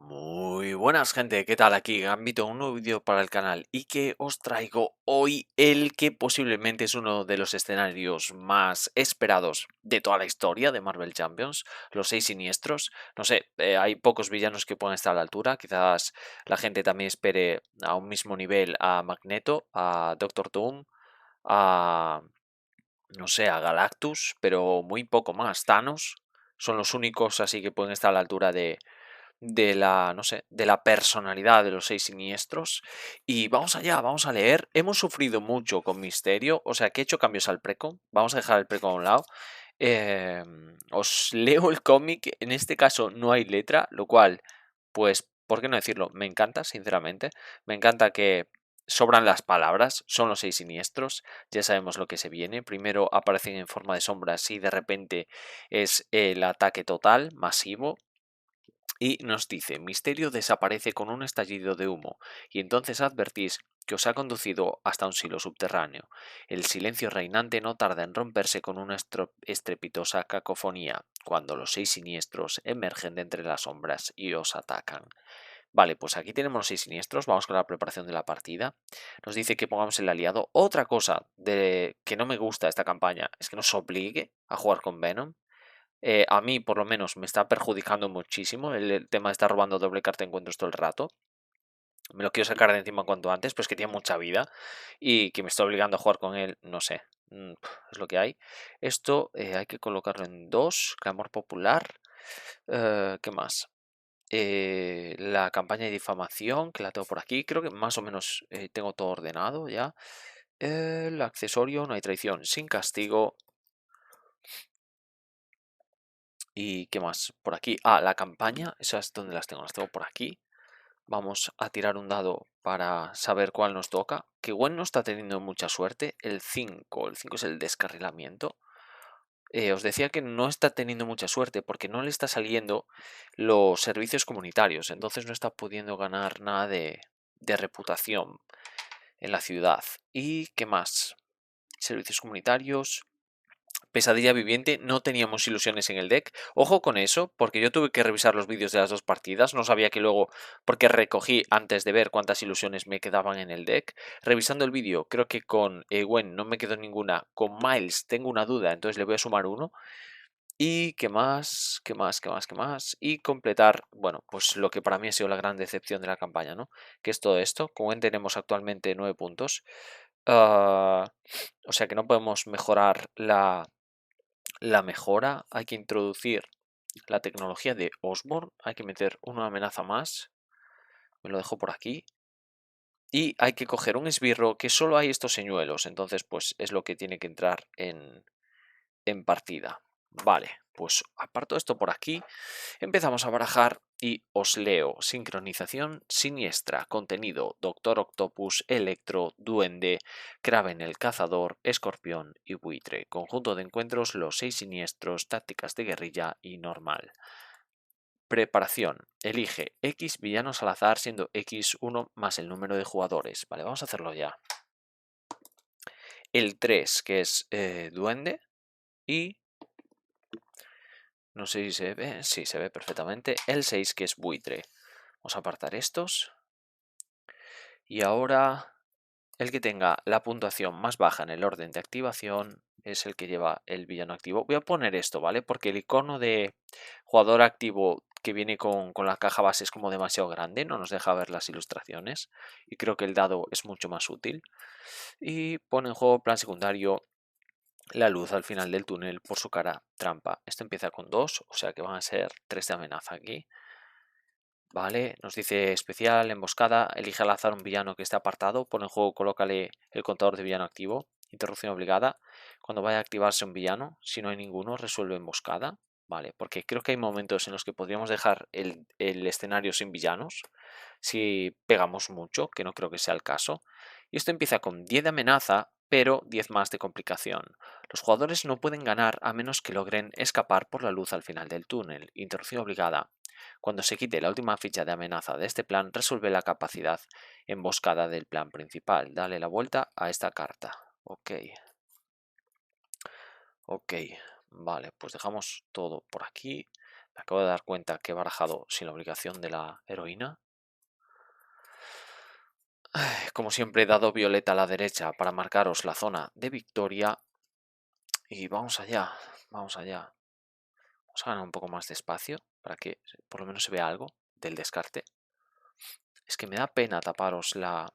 Muy buenas gente, ¿qué tal? Aquí Gambito, un nuevo vídeo para el canal y que os traigo hoy el que posiblemente es uno de los escenarios más esperados de toda la historia de Marvel Champions, los 6 siniestros. No sé, hay pocos villanos que puedan estar a la altura, quizás la gente también espere a un mismo nivel a Magneto, a Doctor Doom, a, no sé, a Galactus, pero muy poco más. Thanos son los únicos así que pueden estar a la altura de la, no sé, de la personalidad de los 6 siniestros. Y vamos allá, vamos a leer. Hemos sufrido mucho con Misterio, o sea que he hecho cambios al precon. Vamos a dejar el precon a un lado. Os leo el cómic, en este caso no hay letra, lo cual, pues, ¿por qué no decirlo? Me encanta, sinceramente. Me encanta que sobran las palabras, son los 6 siniestros, ya sabemos lo que se viene. Primero aparecen en forma de sombras y de repente es el ataque total, masivo. Y nos dice, Misterio desaparece con un estallido de humo, y entonces advertís que os ha conducido hasta un silo subterráneo. El silencio reinante no tarda en romperse con una estrepitosa cacofonía, cuando los 6 siniestros emergen de entre las sombras y os atacan. Vale, pues aquí tenemos los 6 siniestros, vamos con la preparación de la partida. Nos dice que pongamos el aliado. Otra cosa de que no me gusta de esta campaña es que nos obligue a jugar con Venom. A mí, por lo menos, me está perjudicando muchísimo el tema de estar robando doble carta de encuentros todo el rato. Me lo quiero sacar de encima cuanto antes, pues que tiene mucha vida y que me está obligando a jugar con él, no sé, es lo que hay. Esto hay que colocarlo en 2, clamor popular. ¿Qué más? La campaña de difamación, que la tengo por aquí, creo que más o menos tengo todo ordenado ya. El accesorio, no hay traición sin castigo. ¿Y qué más? Por aquí. Ah, la campaña. Esas donde las tengo. Las tengo por aquí. Vamos a tirar un dado para saber cuál nos toca. Que Gwen no está teniendo mucha suerte. El 5. El 5 es el descarrilamiento. Os decía que no está teniendo mucha suerte porque no le está saliendo los servicios comunitarios. Entonces no está pudiendo ganar nada de reputación en la ciudad. ¿Y qué más? Servicios comunitarios. Pesadilla viviente, no teníamos ilusiones en el deck. Ojo con eso, porque yo tuve que revisar los vídeos de las dos partidas. No sabía que luego, porque recogí antes de ver cuántas ilusiones me quedaban en el deck. Revisando el vídeo, creo que con Gwen no me quedó ninguna. Con Miles tengo una duda, entonces le voy a sumar uno. Y qué más, qué más, qué más, qué más. Y completar, bueno, pues lo que para mí ha sido la gran decepción de la campaña, ¿no? Que es todo esto. Con Gwen tenemos actualmente 9 puntos. O sea que no podemos mejorar la mejora, hay que introducir la tecnología de Osborn, hay que meter una amenaza más, me lo dejo por aquí, y hay que coger un esbirro que solo hay estos señuelos, entonces pues es lo que tiene que entrar en partida. Vale, pues aparto esto por aquí, empezamos a barajar y os leo. Sincronización siniestra, contenido, Doctor Octopus, Electro, Duende, Kraven el Cazador, Escorpión y Buitre. Conjunto de encuentros, los 6 siniestros, tácticas de guerrilla y normal. Preparación. Elige X villanos al azar siendo X 1 más el número de jugadores. Vale, vamos a hacerlo ya. El 3 que es Duende y no sé si se ve, sí, se ve perfectamente. El 6 que es Buitre. Vamos a apartar estos. Y ahora el que tenga la puntuación más baja en el orden de activación es el que lleva el villano activo. Voy a poner esto, ¿vale? Porque el icono de jugador activo que viene con la caja base es como demasiado grande, no nos deja ver las ilustraciones. Y creo que el dado es mucho más útil. Y pone en juego plan secundario la luz al final del túnel por su cara trampa. Esto empieza con 2, o sea que van a ser 3 de amenaza aquí. Vale, nos dice especial, emboscada, elige al azar un villano que esté apartado, pone en juego, colócale el contador de villano activo, interrupción obligada, cuando vaya a activarse un villano, si no hay ninguno, resuelve emboscada, vale, porque creo que hay momentos en los que podríamos dejar el escenario sin villanos, si pegamos mucho, que no creo que sea el caso, y esto empieza con 10 de amenaza, pero 10 más de complicación. Los jugadores no pueden ganar a menos que logren escapar por la luz al final del túnel, interrupción obligada. Cuando se quite la última ficha de amenaza de este plan, resuelve la capacidad emboscada del plan principal. Dale la vuelta a esta carta. Ok. Ok. Vale, pues dejamos todo por aquí. Me acabo de dar cuenta que he barajado sin la obligación de la heroína. Como siempre he dado violeta a la derecha para marcaros la zona de victoria. Y vamos allá, vamos allá. Vamos a ganar un poco más de espacio para que por lo menos se vea algo del descarte. Es que me da pena taparos la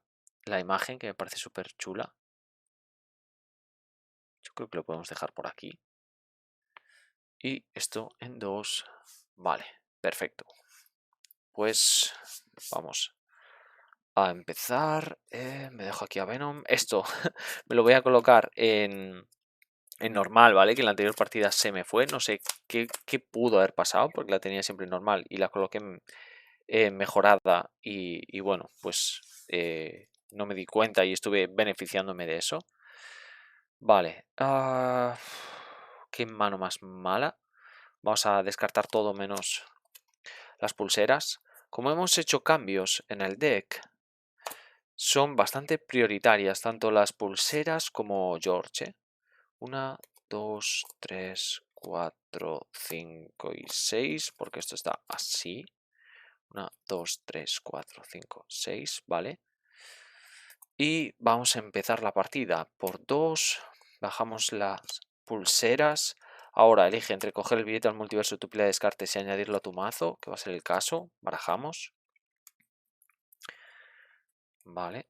imagen, que me parece súper chula. Yo creo que lo podemos dejar por aquí. Y esto en 2. Vale, perfecto. Pues vamos a empezar. Me dejo aquí a Venom. Esto me lo voy a colocar en normal, ¿vale? Que en la anterior partida se me fue. No sé qué pudo haber pasado, porque la tenía siempre en normal y la coloqué en mejorada. Y bueno, pues no me di cuenta y estuve beneficiándome de eso. Vale. Qué mano más mala. Vamos a descartar todo menos las pulseras. Como hemos hecho cambios en el deck, son bastante prioritarias tanto las pulseras como George. 1, 2, 3, 4, 5 y 6, porque esto está así. 1, 2, 3, 4, 5, 6, ¿vale? Y vamos a empezar la partida por 2. Bajamos las pulseras. Ahora elige entre coger el billete al multiverso, tu pila de descartes y añadirlo a tu mazo, que va a ser el caso. Barajamos. Vale.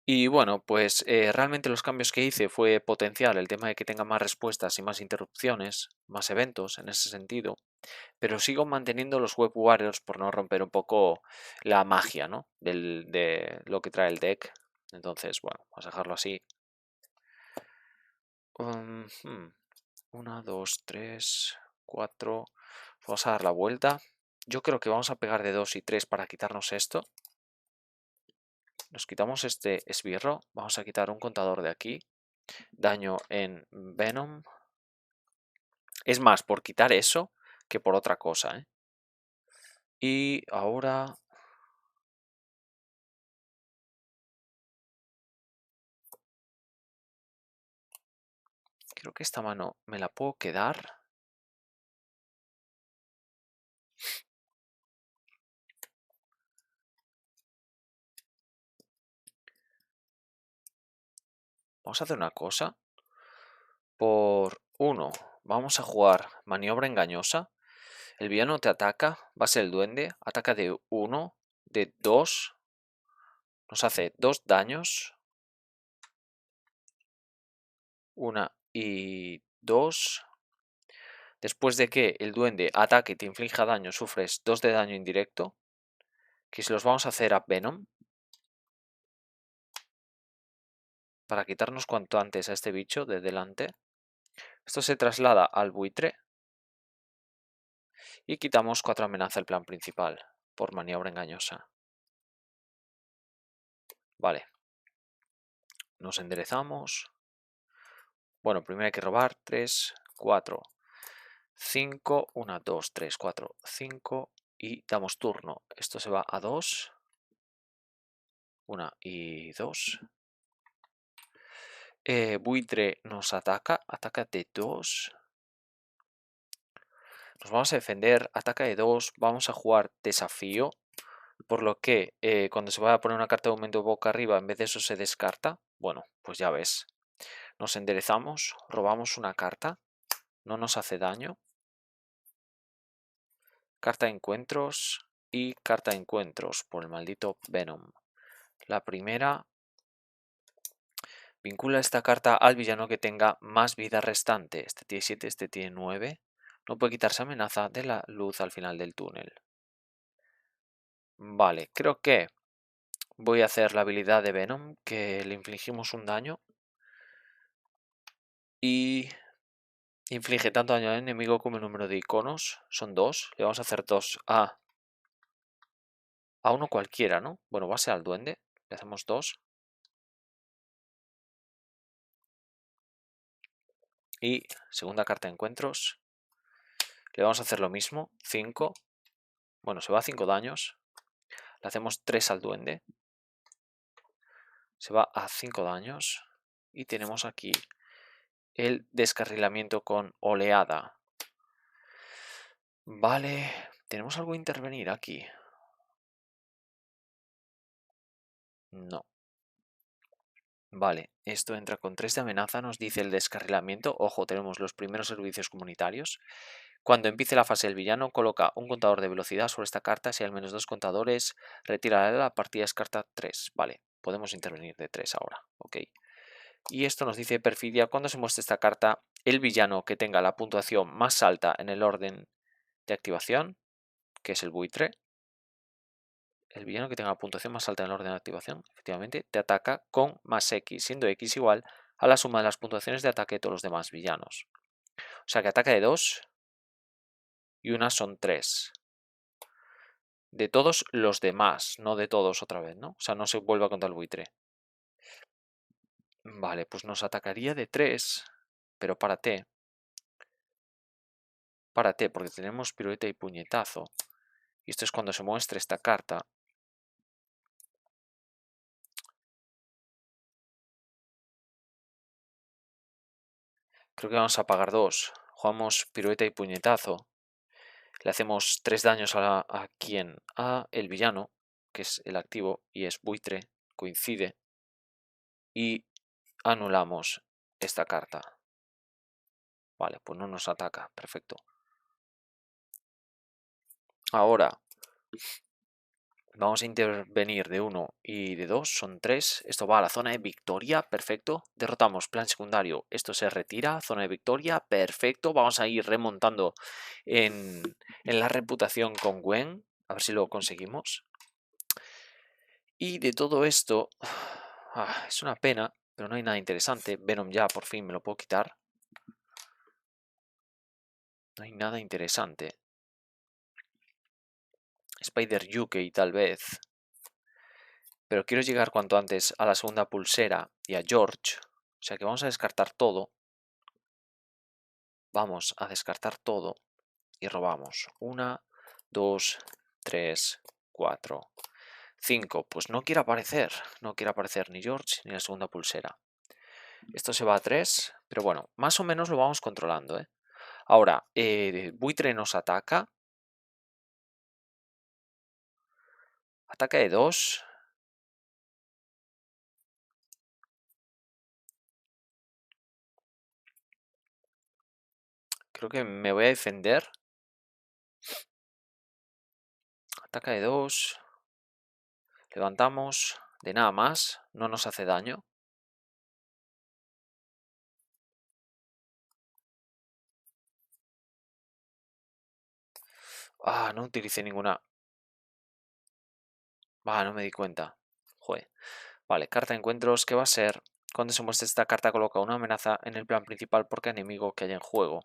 Y bueno, pues realmente los cambios que hice fue potenciar el tema de que tenga más respuestas y más interrupciones, más eventos en ese sentido. Pero sigo manteniendo los Web Warriors por no romper un poco la magia, ¿no? De lo que trae el deck. Entonces, bueno, vamos a dejarlo así. 1, 2, 3, 4. Vamos a dar la vuelta. Yo creo que vamos a pegar de 2 y 3 para quitarnos esto. Nos quitamos este esbirro. Vamos a quitar un contador de aquí. Daño en Venom. Es más por quitar eso que por otra cosa, ¿eh? Y ahora... creo que esta mano me la puedo quedar. Vamos a hacer una cosa. Por 1 vamos a jugar maniobra engañosa. El villano te ataca, va a ser el duende, ataca de 1, de 2, nos hace 2 daños. 1 y 2. Después de que el duende ataque y te inflija daño, sufres 2 de daño indirecto, que se los vamos a hacer a Venom, para quitarnos cuanto antes a este bicho de delante. Esto se traslada al buitre. Y quitamos 4 amenazas al plan principal, por maniobra engañosa. Vale. Nos enderezamos. Bueno, primero hay que robar. 3, 4, 5. 1, 2, 3, 4, 5. Y damos turno. Esto se va a 2. 1 y 2. Buitre nos ataca. Ataca de 2. Nos vamos a defender. Ataca de 2. Vamos a jugar desafío. Por lo que cuando se va a poner una carta de aumento boca arriba, en vez de eso se descarta. Bueno, pues ya ves. Nos enderezamos, robamos una carta, no nos hace daño. Carta de encuentros y carta de encuentros por el maldito Venom. La primera, vincula esta carta al villano que tenga más vida restante. Este tiene 7, este tiene 9. No puede quitarse amenaza de la luz al final del túnel. Vale, creo que voy a hacer la habilidad de Venom, que le infligimos un daño. Y inflige tanto daño al enemigo como el número de iconos. Son 2. Le vamos a hacer 2 a uno cualquiera, ¿no? Bueno, va a ser al duende. Le hacemos 2. Y segunda carta de encuentros. Le vamos a hacer lo mismo. 5. Bueno, se va a 5 daños. Le hacemos 3 al duende. Se va a 5 daños. Y tenemos aquí el descarrilamiento con oleada. Vale, ¿tenemos algo a intervenir aquí? No. Vale, esto entra con 3 de amenaza, nos dice el descarrilamiento. Ojo, tenemos los primeros servicios comunitarios. Cuando empiece la fase del villano, coloca un contador de velocidad sobre esta carta. Si hay al menos 2 contadores, retira la partida, descarta 3. Vale, podemos intervenir de 3 ahora. Ok. Y esto nos dice perfidia. Cuando se muestre esta carta, el villano que tenga la puntuación más alta en el orden de activación, que es el buitre, el villano que tenga la puntuación más alta en el orden de activación, efectivamente, te ataca con más X, siendo X igual a la suma de las puntuaciones de ataque de todos los demás villanos. O sea que ataca de 2 y una son 3. De todos los demás, no de todos otra vez, ¿no? O sea, no se vuelve a contar el buitre. Vale, pues nos atacaría de 3, pero párate. Párate, porque tenemos pirueta y puñetazo. Y esto es cuando se muestre esta carta. Creo que vamos a pagar 2. Jugamos pirueta y puñetazo. Le hacemos 3 daños a quien? A el villano, que es el activo, y es buitre, coincide. Y anulamos esta carta. Vale, pues no nos ataca, perfecto. Ahora vamos a intervenir de 1 y de 2, son 3. Esto va a la zona de victoria, perfecto. Derrotamos plan secundario, esto se retira, zona de victoria, perfecto. Vamos a ir remontando en la reputación con Gwen, a ver si lo conseguimos. Y de todo esto, es una pena, pero no hay nada interesante. Venom ya, por fin me lo puedo quitar. No hay nada interesante. Spider UK tal vez. Pero quiero llegar cuanto antes a la segunda pulsera y a George. O sea que vamos a descartar todo. Vamos a descartar todo y robamos. 1, 2, 3, 4, 5. Pues no quiere aparecer. No quiere aparecer ni George ni la segunda pulsera. Esto se va a 3, pero bueno, más o menos lo vamos controlando, ¿eh? Ahora, buitre nos ataca. Ataca de 2. Creo que me voy a defender. Ataca de 2. Levantamos. De nada más. No nos hace daño. Ah, no utilicé ninguna. No me di cuenta. Joder. Vale, carta de encuentros. ¿Qué va a ser? Cuando se muestre esta carta coloca una amenaza en el plan principal por cada enemigo que haya en juego.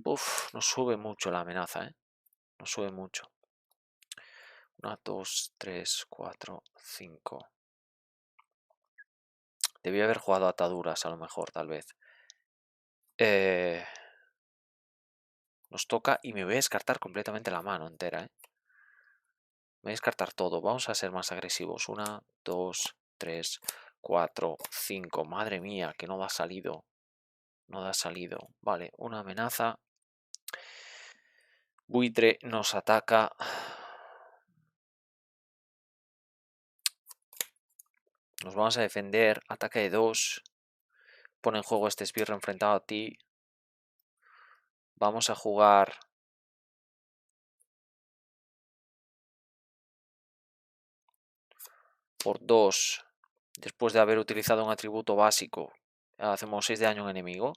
Uf, nos sube mucho la amenaza, ¿eh? Nos sube mucho. 1, 2, 3, 4, 5. Debía haber jugado ataduras a lo mejor, tal vez. Nos toca y me voy a descartar completamente la mano entera, ¿eh? Me voy a descartar todo. Vamos a ser más agresivos. 1, 2, 3, 4, 5. Madre mía, que no da salido. No da salido. Vale, una amenaza. Buitre nos ataca. Nos vamos a defender. Ataque de 2. Pone en juego este esbirro enfrentado a ti. Vamos a jugar por 2. Después de haber utilizado un atributo básico, hacemos 6 de daño a un enemigo.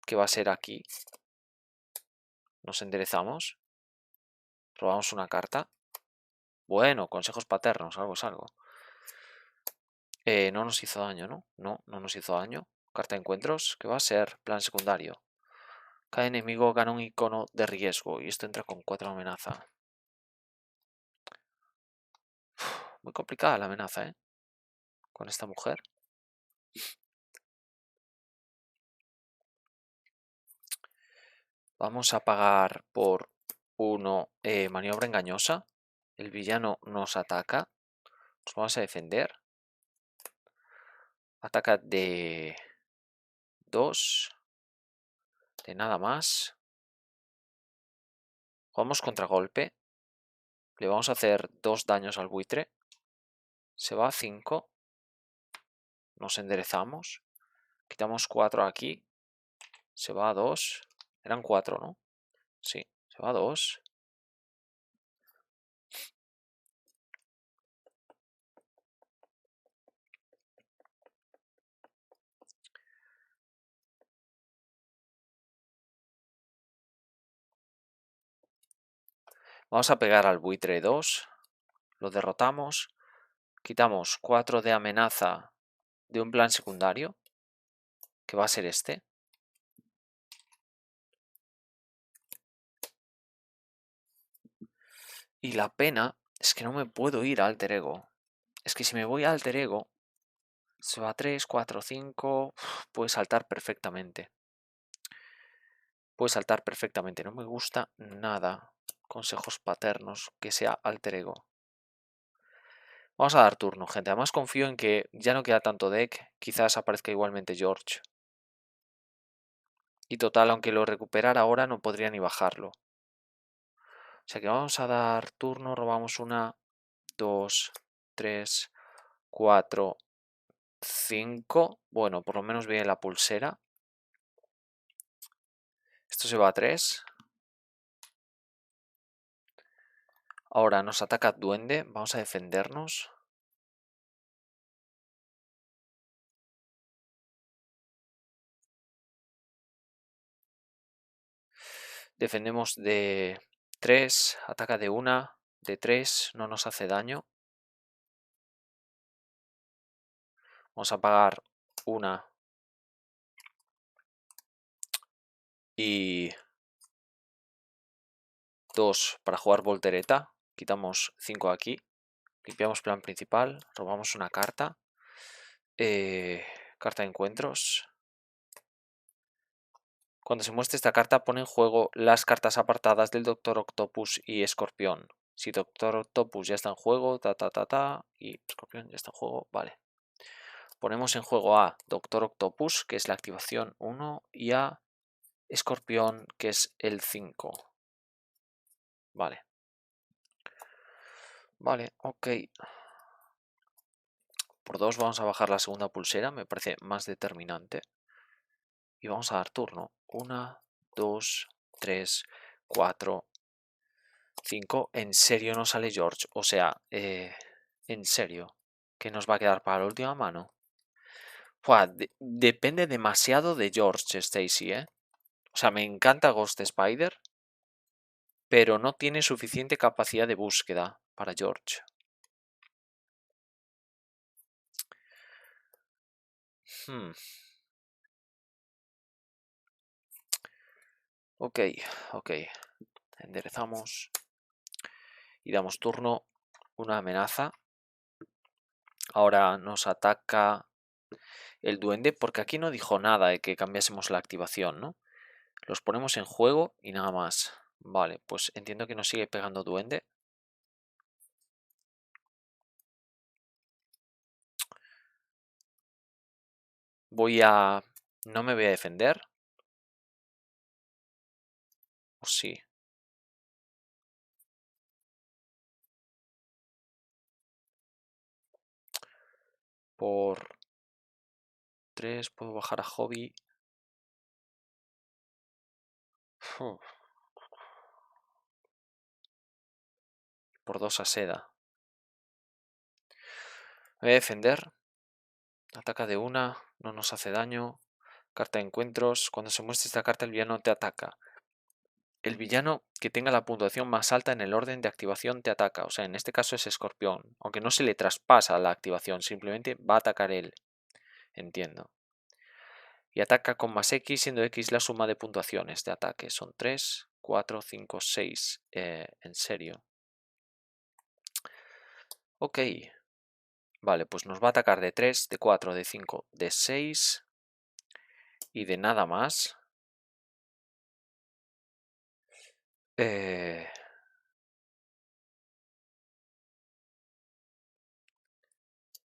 ¿Qué va a ser aquí? Nos enderezamos. Robamos una carta. Bueno, consejos paternos, algo es algo. No nos hizo daño, ¿no? No, no nos hizo daño. Carta de encuentros, ¿qué va a ser? Plan secundario. Cada enemigo gana un icono de riesgo y esto entra con 4 amenaza. Muy complicada la amenaza, ¿eh? Con esta mujer. Vamos a pagar por 1 maniobra engañosa. El villano nos ataca. Nos vamos a defender. Ataca de 2. De nada más. Jugamos contragolpe. Le vamos a hacer 2 daños al buitre. Se va a 5. Nos enderezamos. Quitamos 4 aquí. Se va a 2. Eran 4, ¿no? Sí, se va a 2. Vamos a pegar al buitre 2. Lo derrotamos. Quitamos 4 de amenaza de un plan secundario. Que va a ser este. Y la pena es que no me puedo ir a alter ego. Es que si me voy a alter ego, se va a 3, 4, 5. Puede saltar perfectamente. Puede saltar perfectamente. No me gusta nada. Consejos paternos, que sea alter ego. Vamos a dar turno, gente. Además confío en que ya no queda tanto deck. Quizás aparezca igualmente George. Y total, aunque lo recuperara ahora, no podría ni bajarlo. O sea que vamos a dar turno. Robamos 1, 2, 3, 4, 5. Bueno, por lo menos viene la pulsera. Esto se va a 3. Ahora nos ataca duende. Vamos a defendernos. Defendemos de 3. Ataca de 1. De 3. No nos hace daño. Vamos a pagar 1. Y 2 para jugar voltereta. Quitamos 5 aquí. Limpiamos plan principal. Robamos una carta. Carta de encuentros. Cuando se muestre esta carta pone en juego las cartas apartadas del Doctor Octopus y Escorpión. Si Doctor Octopus ya está en juego, y Escorpión ya está en juego, vale. Ponemos en juego a Doctor Octopus, que es la activación 1, y a Escorpión, que es el 5. Vale. Vale, ok. Por 2 vamos a bajar la segunda pulsera, me parece más determinante. Y vamos a dar turno. 1, 2, 3, 4, 5. En serio no sale George. O sea, en serio. ¿Qué nos va a quedar para la última mano? Depende demasiado de George Stacy, ¿eh? O sea, me encanta Ghost Spider, pero no tiene suficiente capacidad de búsqueda para George. Ok, ok. Enderezamos. Y damos turno. Una amenaza. Ahora nos ataca el duende, porque aquí no dijo nada de que cambiásemos la activación, ¿no? Los ponemos en juego y nada más. Vale, pues entiendo que nos sigue pegando duende. No me voy a defender. ¿O sí? Por 3 puedo bajar a Hobby. Por 2 a Seda. Me voy a defender. Ataca de 1, no nos hace daño. Carta de encuentros. Cuando se muestre esta carta el villano te ataca. El villano que tenga la puntuación más alta en el orden de activación te ataca. O sea, en este caso es Escorpión. Aunque no se le traspasa la activación, simplemente va a atacar él. Entiendo. Y ataca con más X, siendo X la suma de puntuaciones de ataque. Son 3, 4, 5, 6. En serio. Ok. Vale, pues nos va a atacar de 3, de 4, de 5, de 6. Y de nada más.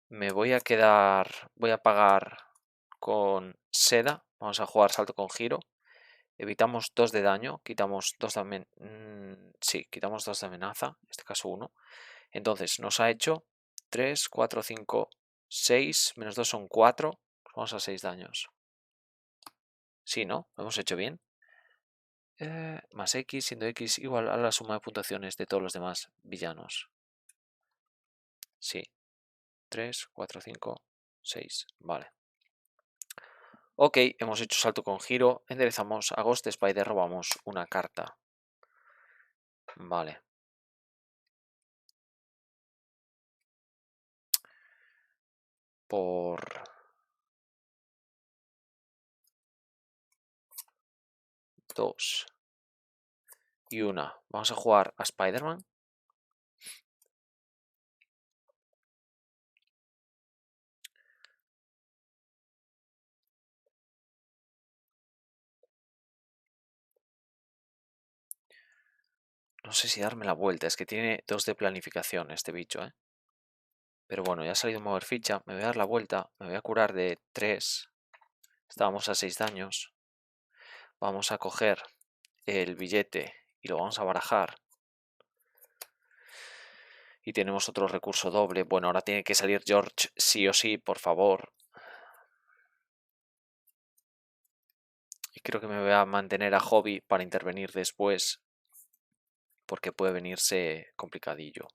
Me voy a quedar. Voy a pagar con Seda. Vamos a jugar salto con giro. Evitamos 2 de daño. Quitamos 2 de amenaza. Sí, quitamos 2 de amenaza. En este caso 1. Entonces nos ha hecho 3, 4, 5, 6. Menos 2 son 4. Vamos a 6 daños. Sí, ¿no? Lo hemos hecho bien. Más X, siendo X igual a la suma de puntuaciones de todos los demás villanos. Sí. 3, 4, 5, 6. Vale. Ok, hemos hecho salto con giro. Enderezamos a Ghost Spider. Robamos una carta. Vale. Por 2 y 1. Vamos a jugar a Spider-Man. No sé si darme la vuelta. Es que tiene 2 de planificación este bicho, ¿eh? Pero bueno, ya ha salido mover ficha. Me voy a dar la vuelta. Me voy a curar de 3. Estábamos a 6 daños. Vamos a coger el billete y lo vamos a barajar. Y tenemos otro recurso doble. Bueno, ahora tiene que salir George sí o sí, por favor. Y creo que me voy a mantener a Hobby para intervenir después. Porque puede venirse complicadillo.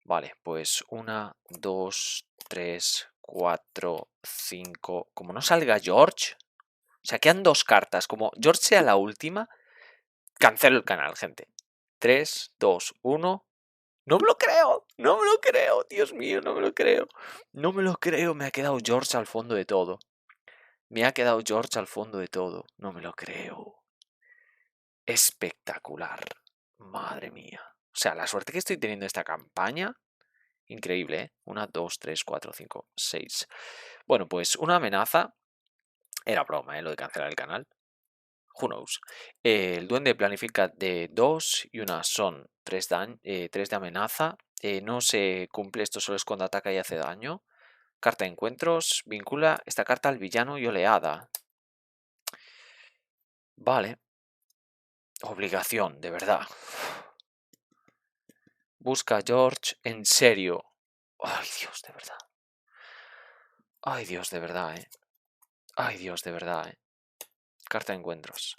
Vale, pues 1, 2, 3, 4, 5. Como no salga George, o sea, quedan 2 cartas. Como George sea la última, cancelo el canal, gente. 3, 2, 1. No me lo creo, no me lo creo, Dios mío, no me lo creo. No me lo creo, me ha quedado George al fondo de todo. Me ha quedado George al fondo de todo. No me lo creo. Espectacular. Madre mía. O sea, la suerte que estoy teniendo esta campaña. Increíble, ¿eh? 1, 2, 3, 4, 5, 6. Bueno, pues una amenaza. Era broma, ¿eh? Lo de cancelar el canal. Who knows. El duende planifica de 2 y una son 3 de amenaza. No se cumple, esto solo es cuando ataca y hace daño. Carta de encuentros. Vincula esta carta al villano y oleada. Vale. Obligación, de verdad. Busca a George, en serio. Ay, Dios, de verdad. Ay, Dios, de verdad, Ay, Dios, de verdad, Carta de encuentros.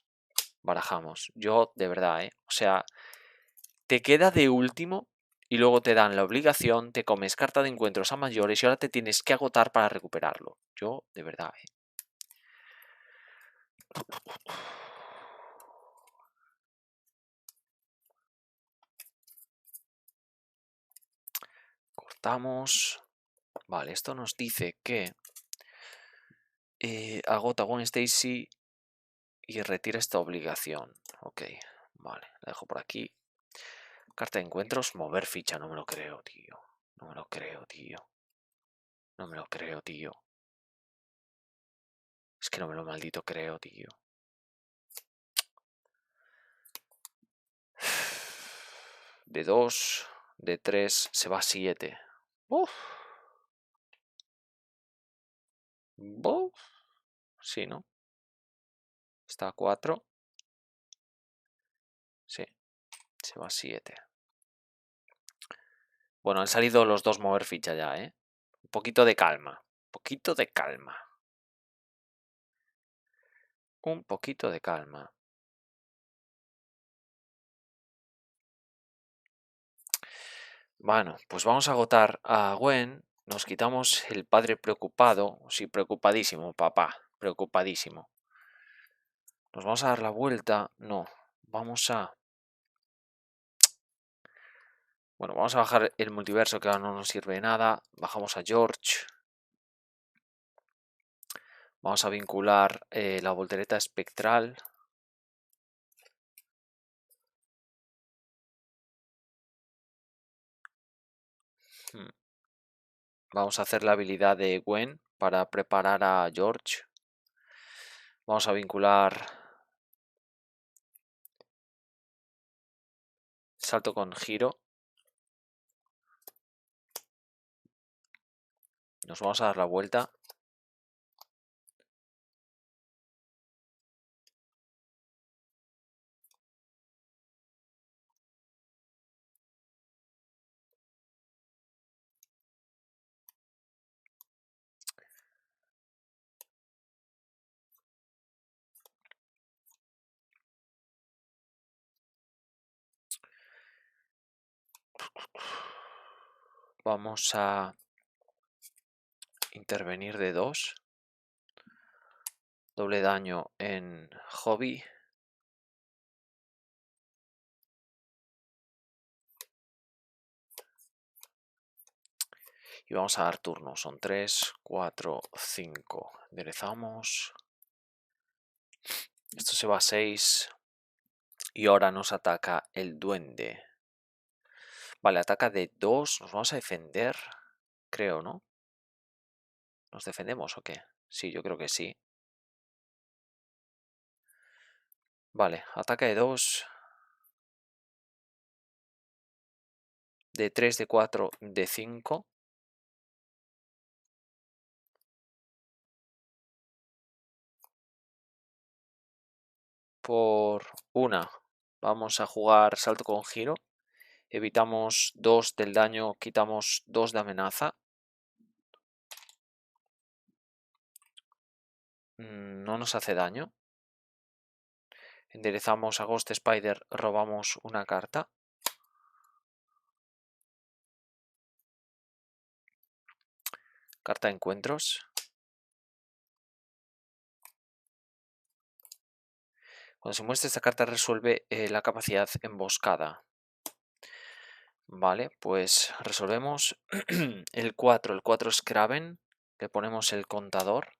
Barajamos. Yo, de verdad, O sea, te queda de último y luego te dan la obligación, te comes carta de encuentros a mayores y ahora te tienes que agotar para recuperarlo. Yo, de verdad, Cortamos. Vale, esto nos dice que agota Gwen Stacy y retira esta obligación. Ok, vale, la dejo por aquí. Carta de encuentros, mover ficha, no me lo creo, tío. No me lo creo, tío. No me lo creo, tío. Es que no me lo maldito creo, tío. De 2, de 3, se va a 7. Uf. Buf. Sí, ¿no? Está a 4. Sí, se va a 7. Bueno, han salido los dos mover ficha ya, ¿eh? Un poquito de calma. Un poquito de calma. Un poquito de calma. Bueno, pues vamos a agotar a Gwen. Nos quitamos el padre preocupado. Sí, preocupadísimo, papá. Preocupadísimo. Nos vamos a dar la vuelta. No, vamos a... Bueno, vamos a bajar el multiverso que ahora no nos sirve de nada. Bajamos a George. Vamos a vincular la voltereta espectral. Vamos a hacer la habilidad de Gwen para preparar a George. Vamos a vincular salto con giro. Nos vamos a dar la vuelta. Vamos a intervenir de 2. Doble daño en hobby. Y vamos a dar turno. Son 3, 4, 5. Enderezamos. Esto se va a 6. Y ahora nos ataca el duende. Vale, ataca de 2. Nos vamos a defender. Creo, ¿no? ¿Nos defendemos o qué? Sí, yo creo que sí. Vale, ataca de 2. De 3, de 4, de 5. Por 1. Vamos a jugar salto con giro. Evitamos 2 del daño, quitamos 2 de amenaza. No nos hace daño. Enderezamos a Ghost Spider, robamos una carta. Carta de encuentros. Cuando se muestra esta carta resuelve la capacidad emboscada. Vale, pues resolvemos el 4. El 4 es Kraven. Le ponemos el contador.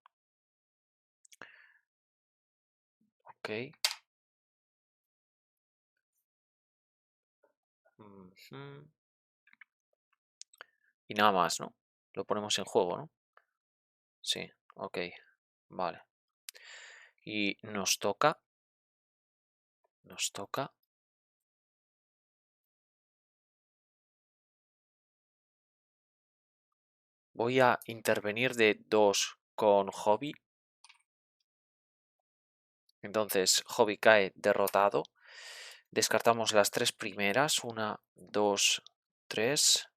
Ok. Y nada más, ¿no? Lo ponemos en juego, ¿no? Sí, ok. Vale. Y nos toca. Voy a intervenir de 2 con hobby. Entonces, hobby cae derrotado. Descartamos las 3 primeras. 1, 2, 3.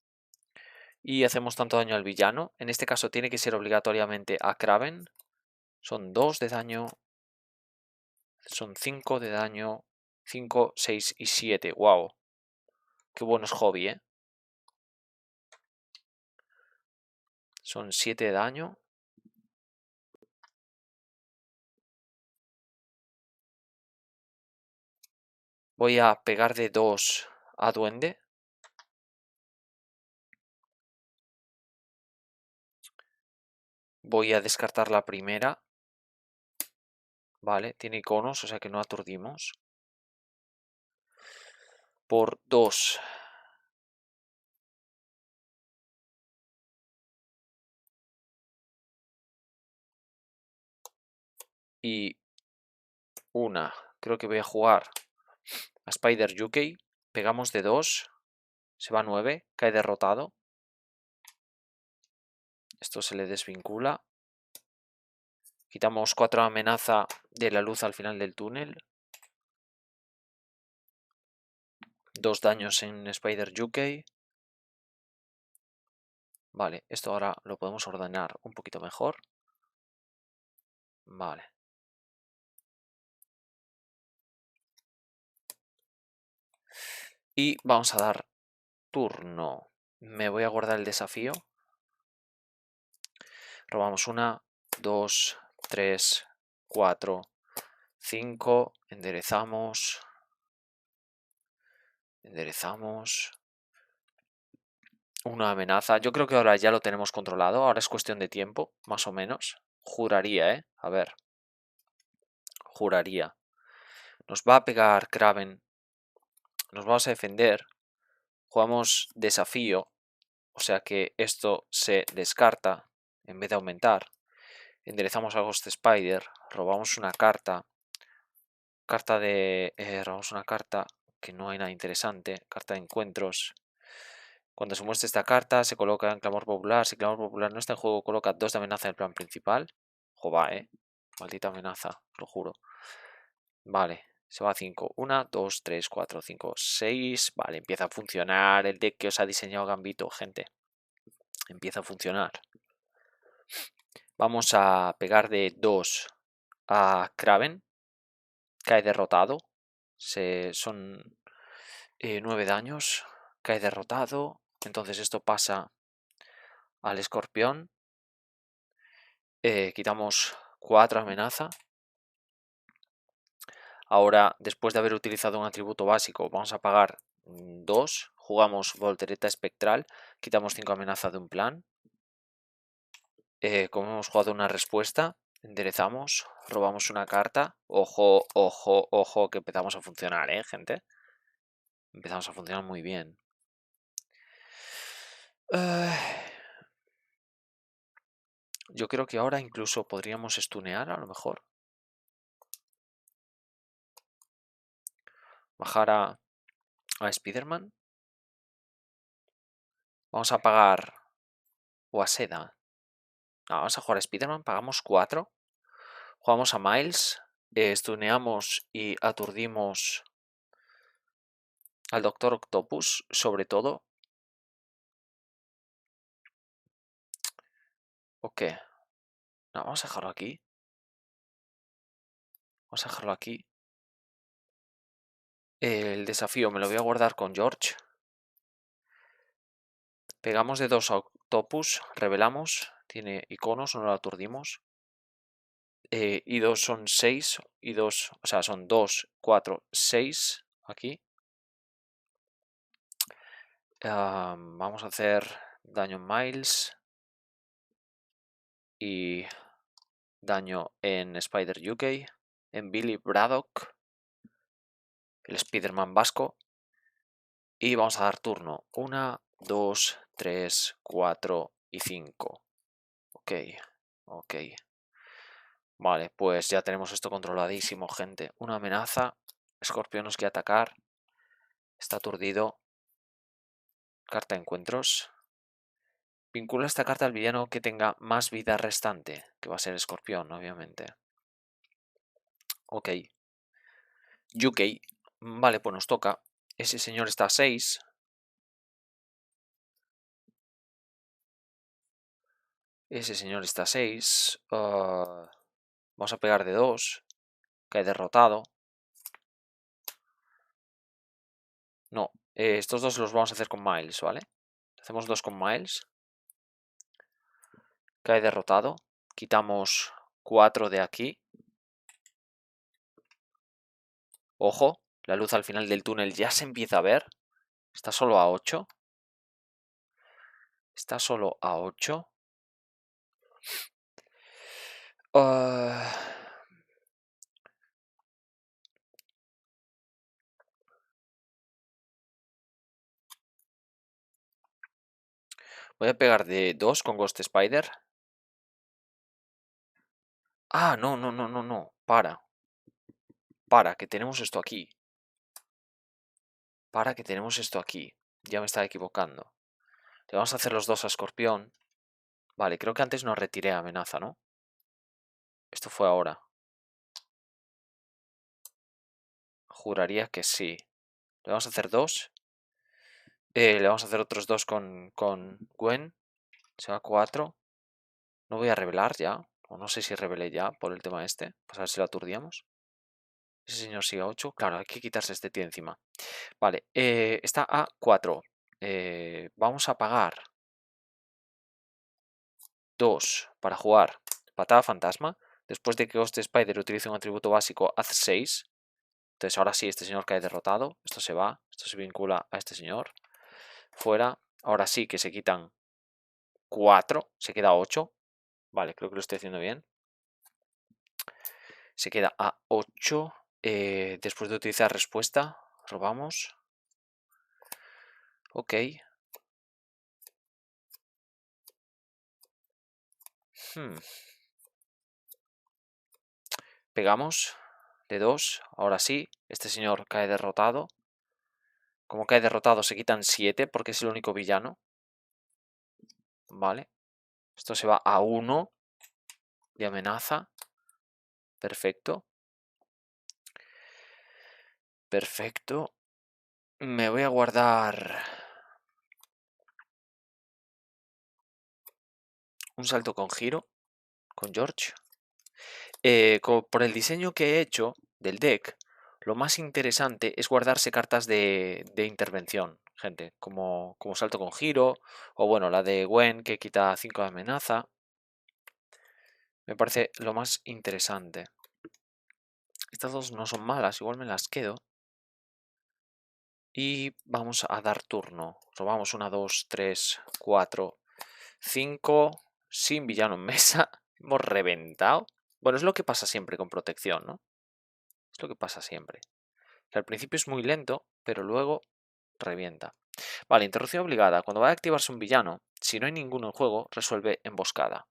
Y hacemos tanto daño al villano. En este caso tiene que ser obligatoriamente a Kraven. Son 2 de daño. Son 5 de daño. 5, 6 y 7. ¡Wow! Qué bueno es hobby, ¿eh? Son 7 de daño. Voy a pegar de 2 a duende. Voy a descartar la primera. Vale, tiene iconos, o sea que no aturdimos. Por 2. Y 1. Creo que voy a jugar a Spider UK. Pegamos de 2. Se va a 9. Cae derrotado. Esto se le desvincula. Quitamos 4 amenaza de la luz al final del túnel. 2 daños en Spider UK. Vale, esto ahora lo podemos ordenar un poquito mejor. Vale. Y vamos a dar turno. Me voy a guardar el desafío. Robamos 1, 2, 3, 4, 5. Enderezamos. Una amenaza. Yo creo que ahora ya lo tenemos controlado. Ahora es cuestión de tiempo, más o menos. Juraría, ¿eh? A ver. Juraría. Nos va a pegar Kraven. Nos vamos a defender. Jugamos desafío. O sea que esto se descarta en vez de aumentar. Enderezamos a Ghost Spider. Robamos una carta. Robamos una carta que no hay nada interesante. Carta de encuentros. Cuando se muestre esta carta, se coloca en clamor popular. Si clamor popular no está en juego, coloca 2 de amenaza en el plan principal. Joba, maldita amenaza, lo juro. Vale, se va a 5. 1, 2, 3, 4, 5, 6. Vale, empieza a funcionar el deck que os ha diseñado Gambito, gente. Empieza a funcionar. Vamos a pegar de 2 a Kraven. Cae derrotado. Son 9 daños. cae derrotado. Entonces esto pasa al escorpión. Quitamos 4 amenaza. Ahora, después de haber utilizado un atributo básico, vamos a pagar 2. Jugamos voltereta espectral. Quitamos 5 amenaza de un plan. Como hemos jugado una respuesta, enderezamos, robamos una carta. Ojo, ojo, ojo, que empezamos a funcionar, gente. Empezamos a funcionar muy bien. Yo creo que ahora incluso podríamos stunear a lo mejor. Bajar a Spider-Man. Vamos a pagar... O a Seda. No, vamos a jugar a Spider-Man, pagamos 4. Jugamos a Miles. Stuneamos y aturdimos al Doctor Octopus, sobre todo. ¿O qué? No, vamos a dejarlo aquí. Vamos a dejarlo aquí. El desafío me lo voy a guardar con George. Pegamos de 2 a Octopus, revelamos. Tiene iconos, no lo aturdimos. Y 2 son 6. Y 2, o sea, son 2, 4, 6 aquí. Vamos a hacer daño en Miles. Y daño en Spider UK. En Billy Braddock. El Spider-Man vasco. Y vamos a dar turno. 1, 2, 3, 4 y 5. Ok, ok. Vale, pues ya tenemos esto controladísimo, gente. Una amenaza. Escorpión nos quiere atacar. Está aturdido. Carta de encuentros. Vincula esta carta al villano que tenga más vida restante. Que va a ser Escorpión, obviamente. Ok. UK. Vale, pues nos toca. Ese señor está a 6. Ese señor está a 6. Vamos a pegar de 2. Cae derrotado. No, estos dos los vamos a hacer con Miles, ¿vale? Hacemos 2 con Miles. Cae derrotado. Quitamos 4 de aquí. Ojo, la luz al final del túnel ya se empieza a ver. Está solo a 8. Está solo a 8. Voy a pegar de 2 con Ghost Spider. Ah, no, no, no, no, no. Para, que tenemos esto aquí. Para, que tenemos esto aquí. Ya me estaba equivocando. Le vamos a hacer los 2 a Escorpión. Vale, creo que antes no retiré amenaza, ¿no? Esto fue ahora. Juraría que sí. Le vamos a hacer 2. Le vamos a hacer otros 2 con Gwen. Se va 4. No voy a revelar ya. O no sé si revelé ya por el tema este. Pues a ver si lo aturdíamos. Ese señor sigue a 8. Claro, hay que quitarse este tío encima. Vale, está a 4. Vamos a pagar 2 para jugar patada fantasma. Después de que Ghost Spider utilice un atributo básico, hace 6. Entonces ahora sí, este señor cae derrotado. Esto se va. Esto se vincula a este señor. Fuera. Ahora sí que se quitan 4. Se queda 8. Vale, creo que lo estoy haciendo bien. Se queda a 8. Después de utilizar respuesta, robamos. Ok. Pegamos de 2. Ahora sí, este señor cae derrotado. Como cae derrotado se quitan 7 porque es el único villano. Vale. Esto se va a 1 de amenaza. Perfecto. Perfecto. Me voy a guardar un salto con giro. Con George. Por el diseño que he hecho del deck, lo más interesante es guardarse cartas de intervención. gente, como salto con giro, o bueno, la de Gwen que quita 5 de amenaza. Me parece lo más interesante. Estas dos no son malas, igual me las quedo. Y vamos a dar turno. Robamos 1, 2, 3, 4, 5. Sin villano en mesa. Hemos reventado. Bueno, es lo que pasa siempre con protección, ¿no? Es lo que pasa siempre. Que al principio es muy lento, pero luego revienta. Vale, interrupción obligada. Cuando va a activarse un villano, si no hay ninguno en juego, resuelve emboscada.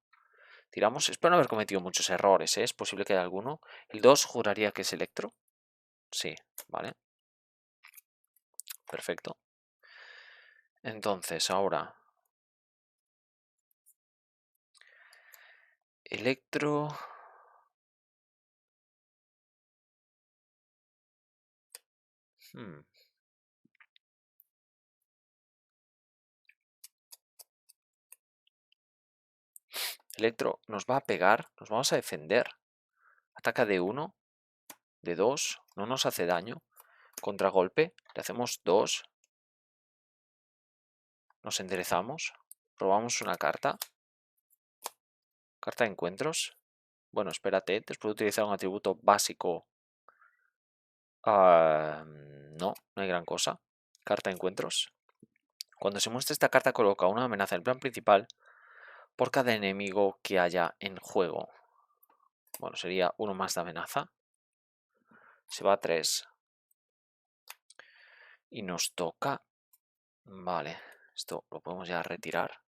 Tiramos. Espero no haber cometido muchos errores, ¿eh? Es posible que haya alguno. El 2 juraría que es Electro. Sí, vale. Perfecto. Entonces, ahora Electro. Electro nos va a pegar. Nos vamos a defender. Ataca de 1, de 2. No nos hace daño. Contragolpe. Le hacemos 2. Nos enderezamos. Robamos una carta. Carta de encuentros. Bueno, espérate. Después de utilizar un atributo básico. No hay gran cosa. Carta de encuentros. Cuando se muestra esta carta coloca una amenaza en el plan principal por cada enemigo que haya en juego. Bueno, sería uno más de amenaza. Se va a 3. Y nos toca. Vale, esto lo podemos ya retirar.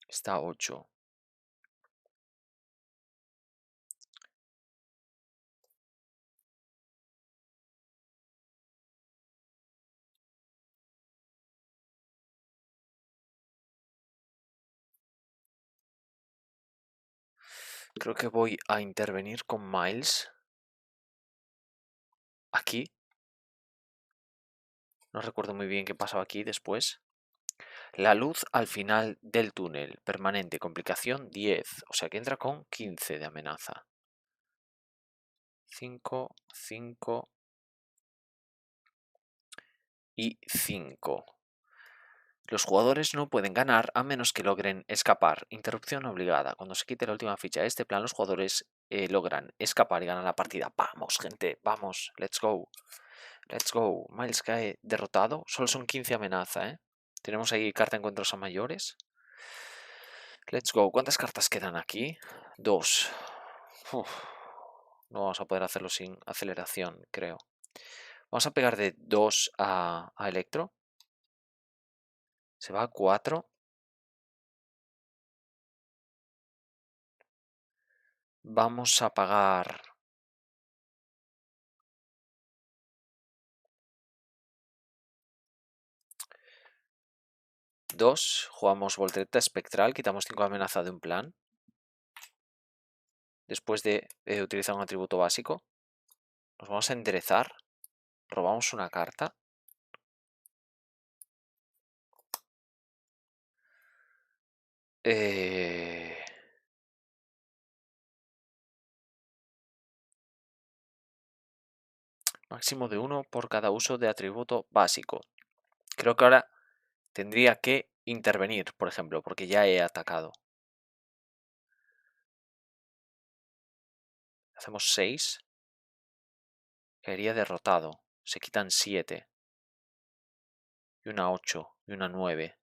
Está 8. Creo que voy a intervenir con Miles. Aquí. No recuerdo muy bien qué pasaba aquí después. La luz al final del túnel. Permanente. Complicación 10. O sea que entra con 15 de amenaza. 5, 5 y 5. Los jugadores no pueden ganar a menos que logren escapar. Interrupción obligada. Cuando se quite la última ficha de este plan, los jugadores logran escapar y ganan la partida. Vamos, gente, vamos. Let's go. Let's go. Miles cae derrotado. Solo son 15 amenaza, ¿eh? Tenemos ahí carta encuentros a mayores. Let's go. ¿Cuántas cartas quedan aquí? 2. Uf. No vamos a poder hacerlo sin aceleración, creo. Vamos a pegar de 2 a Electro. Se va a 4. Vamos a pagar 2. Jugamos voltereta espectral. Quitamos 5 de amenaza de un plan. Después de utilizar un atributo básico. Nos vamos a enderezar. Robamos una carta. Máximo de 1 por cada uso de atributo básico. Creo que ahora tendría que intervenir, por ejemplo, porque ya he atacado. Hacemos 6. Quedaría derrotado. Se quitan 7. Y una 8. Y una 9.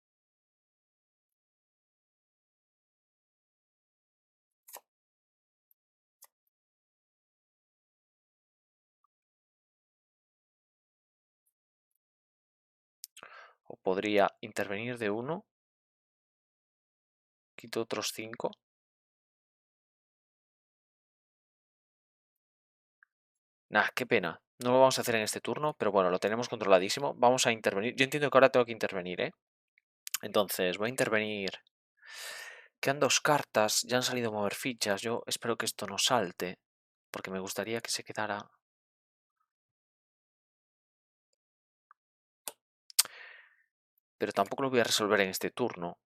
O podría intervenir de 1. Quito otros 5. Nah, qué pena. No lo vamos a hacer en este turno, pero bueno, lo tenemos controladísimo. Vamos a intervenir. Yo entiendo que ahora tengo que intervenir, ¿eh? Entonces, voy a intervenir. Quedan 2 cartas. Ya han salido a mover fichas. Yo espero que esto no salte. Porque me gustaría que se quedara. pero tampoco lo voy a resolver en este turno.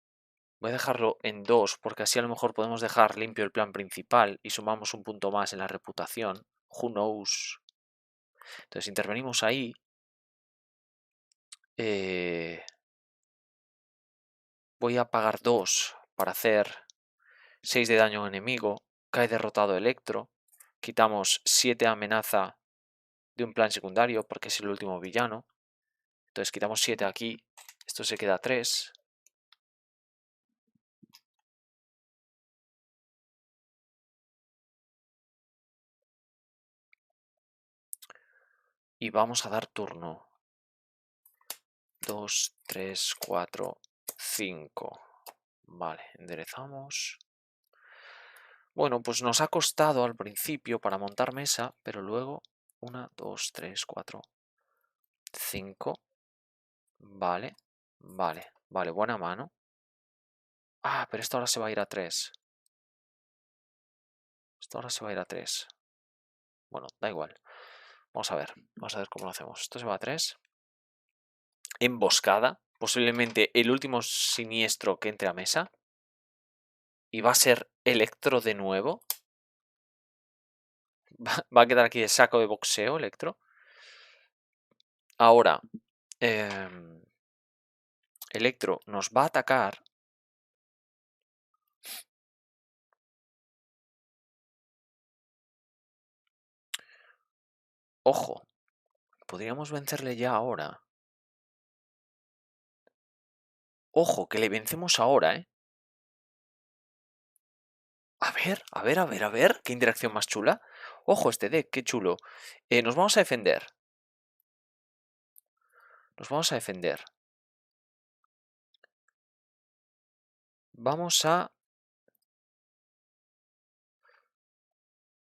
Voy a dejarlo en 2 porque así a lo mejor podemos dejar limpio el plan principal y sumamos un punto más en la reputación. Who knows? Entonces intervenimos ahí. Voy a pagar 2 para hacer 6 de daño a un enemigo. Cae derrotado Electro. Quitamos 7 amenaza de un plan secundario porque es el último villano. Entonces quitamos 7 aquí. Esto se queda 3. Y vamos a dar turno. 2, 3, 4, 5. Vale, enderezamos. Bueno, pues nos ha costado al principio para montar mesa, pero luego 1, 2, 3, 4, 5. Vale, vale, buena mano. Ah, pero esto ahora se va a ir a 3. Esto ahora se va a ir a 3. Bueno, da igual. Vamos a ver cómo lo hacemos. Esto se va a 3. Emboscada. Posiblemente el último siniestro que entre a mesa. Y va a ser Electro de nuevo. Va a quedar aquí de saco de boxeo, Electro. Ahora, Electro nos va a atacar. Ojo, podríamos vencerle ya ahora. Ojo, que le vencemos ahora, ¿eh? A ver. Qué interacción más chula. Ojo, este deck, qué chulo. Nos vamos a defender. Vamos a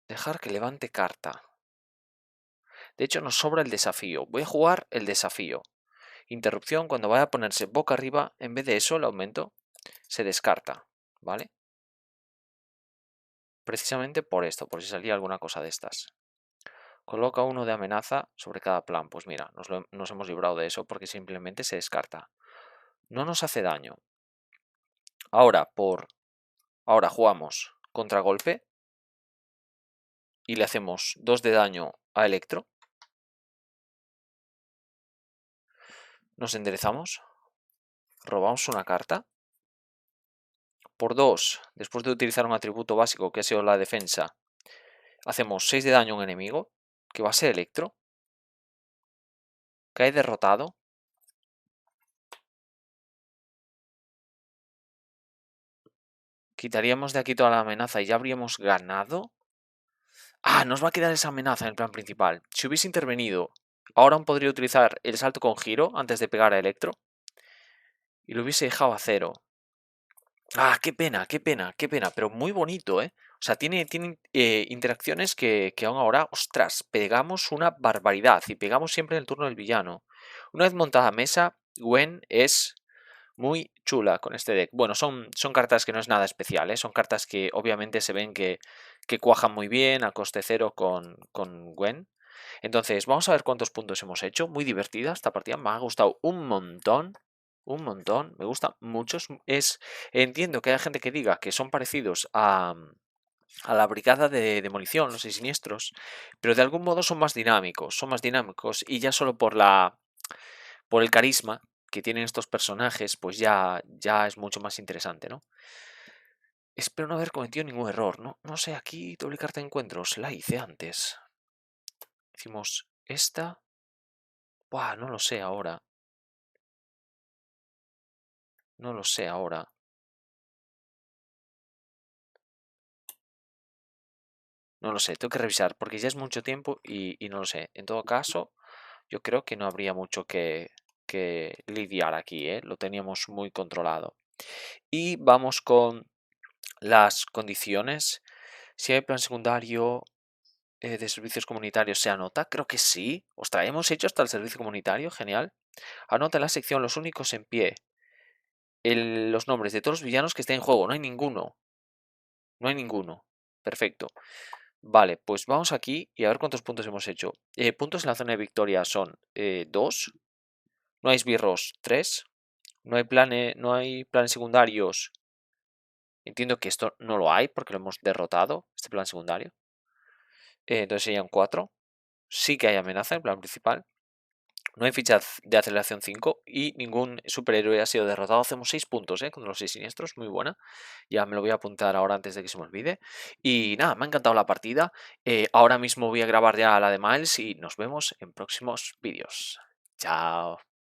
dejar que levante carta. De hecho, nos sobra el desafío. Voy a jugar el desafío. Interrupción, cuando vaya a ponerse boca arriba, en vez de eso, el aumento se descarta, ¿vale? Precisamente por esto, por si salía alguna cosa de estas. Coloca uno de amenaza sobre cada plan. Pues mira, nos hemos librado de eso porque simplemente se descarta. No nos hace daño. Ahora jugamos contragolpe y le hacemos 2 de daño a Electro. Nos enderezamos. Robamos una carta. Por 2, después de utilizar un atributo básico que ha sido la defensa, hacemos 6 de daño a un enemigo, que va a ser Electro. Cae derrotado. Quitaríamos de aquí toda la amenaza y ya habríamos ganado. Ah, nos va a quedar esa amenaza en el plan principal. Si hubiese intervenido, ahora aún podría utilizar el salto con giro antes de pegar a Electro. Y lo hubiese dejado a 0. Ah, qué pena. Pero muy bonito, ¿eh? O sea, tiene interacciones que aún ahora, ostras, pegamos una barbaridad. Y pegamos siempre en el turno del villano. Una vez montada mesa, Gwen es muy chula con este deck. Bueno, son cartas que no es nada especial, ¿eh? Son cartas que obviamente se ven que cuajan muy bien a coste 0 con Gwen. Entonces, vamos a ver cuántos puntos hemos hecho. Muy divertida esta partida, me ha gustado un montón. Me gusta mucho. Entiendo que hay gente que diga que son parecidos a la brigada de demolición, los 6 siniestros, pero de algún modo son más dinámicos y ya solo por el carisma que tienen estos personajes, pues ya es mucho más interesante, ¿no? Espero no haber cometido ningún error, ¿no? No sé, aquí doble carta de encuentros, la hice antes. Hicimos esta. Buah, no lo sé ahora. No lo sé ahora. No lo sé, tengo que revisar, porque ya es mucho tiempo y no lo sé. En todo caso, yo creo que no habría mucho que lidiar aquí, ¿eh? Lo teníamos muy controlado. Y vamos con las condiciones. Si hay plan secundario de servicios comunitarios, ¿se anota? Creo que sí. Ostras, hemos hecho hasta el servicio comunitario, genial. Anota en la sección los únicos en pie. Los nombres de todos los villanos que estén en juego. No hay ninguno. No hay ninguno. Perfecto. Vale, pues vamos aquí y a ver cuántos puntos hemos hecho. Puntos en la zona de victoria son 2. No hay esbirros, 3. no hay planes secundarios. Entiendo que esto no lo hay porque lo hemos derrotado, este plan secundario. Entonces serían 4. Sí que hay amenaza en plan principal. No hay ficha de aceleración 5 y ningún superhéroe ha sido derrotado. Hacemos 6 puntos, contra los 6 siniestros. Muy buena. Ya me lo voy a apuntar ahora antes de que se me olvide. Y nada, me ha encantado la partida. Ahora mismo voy a grabar ya la de Miles y nos vemos en próximos vídeos. Chao.